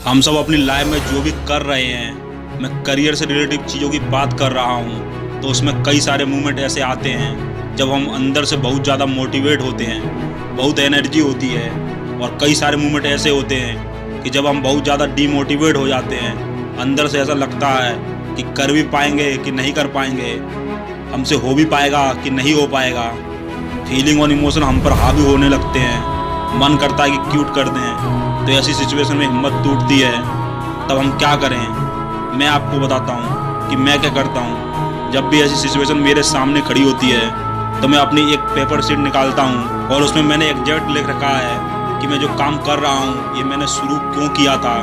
हम सब अपनी लाइफ में जो भी कर रहे हैं, मैं करियर से रिलेटेड चीज़ों की बात कर रहा हूँ, तो उसमें कई सारे मूवमेंट ऐसे आते हैं जब हम अंदर से बहुत ज़्यादा मोटिवेट होते हैं, बहुत एनर्जी होती है। और कई सारे मूवमेंट ऐसे होते हैं कि जब हम बहुत ज़्यादा डीमोटिवेट हो जाते हैं, अंदर से ऐसा लगता है कि कर भी पाएंगे कि नहीं कर पाएंगे, हमसे हो भी पाएगा कि नहीं हो पाएगा। फीलिंग और इमोशन हम पर हावी होने लगते हैं, मन करता है कि क्यूट कर दें। तो ऐसी सिचुएशन में हिम्मत टूटती है, तब हम क्या करें? मैं आपको बताता हूँ कि मैं क्या करता हूँ। जब भी ऐसी सिचुएशन मेरे सामने खड़ी होती है तो मैं अपनी एक पेपर शीट निकालता हूँ और उसमें मैंने एग्जैक्ट लिख रखा है कि मैं जो काम कर रहा हूँ ये मैंने शुरू क्यों किया था,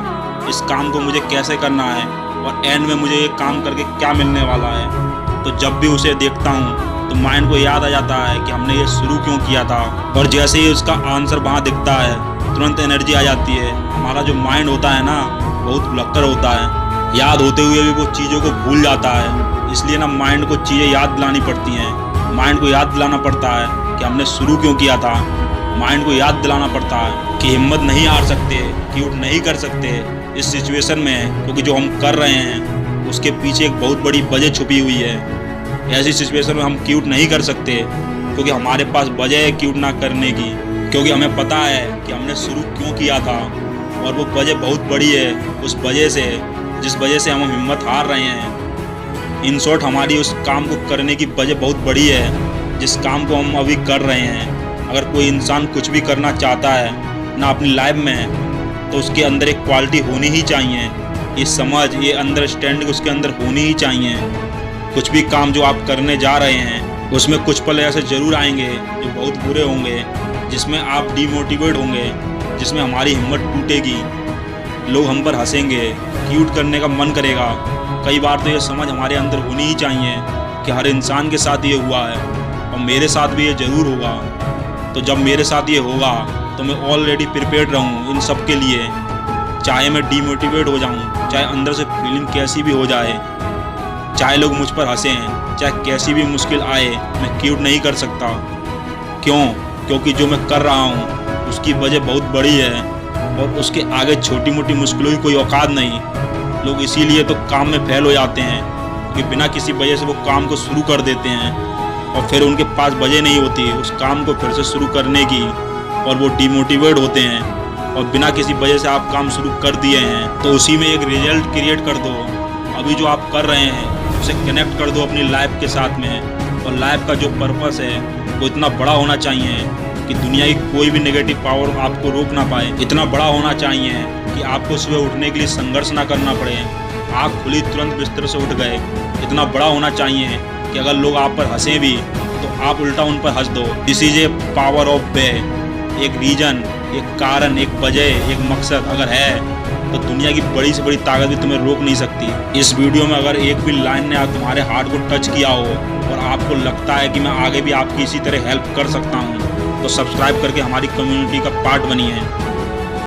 इस काम को मुझे कैसे करना है और एंड में मुझे ये काम करके क्या मिलने वाला है। तो जब भी उसे देखता हूँ तो माइंड को याद आ जाता है कि हमने ये शुरू क्यों किया था, और जैसे ही उसका आंसर वहाँ दिखता है तुरंत एनर्जी आ जाती है। हमारा जो माइंड होता है ना, बहुत भुलक्कड़ होता है, याद होते हुए भी वो चीज़ों को भूल जाता है। इसलिए ना माइंड को चीज़ें याद दिलानी पड़ती हैं, माइंड को याद दिलाना पड़ता है कि हमने शुरू क्यों किया था। माइंड को याद दिलाना पड़ता है कि हिम्मत नहीं हार सकते, क्यूट नहीं कर सकते इस सिचुएशन में, क्योंकि जो हम कर रहे हैं उसके पीछे एक बहुत बड़ी वजह छुपी हुई है। ऐसी सिचुएशन में हम क्यूट नहीं कर सकते क्योंकि हमारे पास वजह है क्यूट ना करने की, क्योंकि हमें पता है कि हमने शुरू क्यों किया था और वो वजह बहुत बड़ी है। उस वजह से, जिस वजह से हम हिम्मत हार रहे हैं, इन शॉर्ट हमारी उस काम को करने की वजह बहुत बड़ी है जिस काम को हम अभी कर रहे हैं। अगर कोई इंसान कुछ भी करना चाहता है ना अपनी लाइफ में, तो उसके अंदर एक क्वालिटी होनी ही चाहिए, ये समझ, ये अंडरस्टैंडिंग उसके अंदर होनी ही चाहिए। कुछ भी काम जो आप करने जा रहे हैं उसमें कुछ पल ऐसे ज़रूर आएंगे जो बहुत बुरे होंगे, जिसमें आप डीमोटिवेट होंगे, जिसमें हमारी हिम्मत टूटेगी, लोग हम पर हंसेंगे, क्यूट करने का मन करेगा। कई बार तो ये समझ हमारे अंदर होनी ही चाहिए कि हर इंसान के साथ ये हुआ है और मेरे साथ भी ये ज़रूर होगा। तो जब मेरे साथ ये होगा तो मैं ऑलरेडी प्रिपेयर्ड रहूँ इन सब के लिए, चाहे मैं डीमोटिवेट हो जाऊँ, चाहे अंदर से फीलिंग कैसी भी हो जाए, चाहे लोग मुझ पर हंसें, चाहे कैसी भी मुश्किल आए, मैं क्यूट नहीं कर सकता। क्यों? क्योंकि जो मैं कर रहा हूँ उसकी वजह बहुत बड़ी है और उसके आगे छोटी मोटी मुश्किलों की कोई औकात नहीं। लोग इसीलिए तो काम में फेल हो जाते हैं कि बिना किसी वजह से वो काम को शुरू कर देते हैं और फिर उनके पास वजह नहीं होती उस काम को फिर से शुरू करने की, और वो डिमोटिवेट होते हैं। और बिना किसी वजह से आप काम शुरू कर दिए हैं तो उसी में एक रिजल्ट क्रिएट कर दो। अभी जो आप कर रहे हैं उसे कनेक्ट कर दो अपनी लाइफ के साथ में, और लाइफ का जो पर्पस है वो इतना बड़ा होना चाहिए कि दुनिया की कोई भी नेगेटिव पावर आपको रोक ना पाए। इतना बड़ा होना चाहिए कि आपको सुबह उठने के लिए संघर्ष ना करना पड़े, आँख खुली तुरंत बिस्तर से उठ गए। इतना बड़ा होना चाहिए कि अगर लोग आप पर हंसें भी तो आप उल्टा उन पर हंस दो। This is a power of वे। एक रीजन, एक कारण, एक वजह, एक मकसद अगर है तो दुनिया की बड़ी से बड़ी ताकत भी तुम्हें रोक नहीं सकती। इस वीडियो में अगर एक भी लाइन ने तुम्हारे हार्ट को टच किया हो और आपको लगता है कि मैं आगे भी आपकी इसी तरह हेल्प कर सकता हूँ, तो सब्सक्राइब करके हमारी कम्युनिटी का पार्ट बनिए।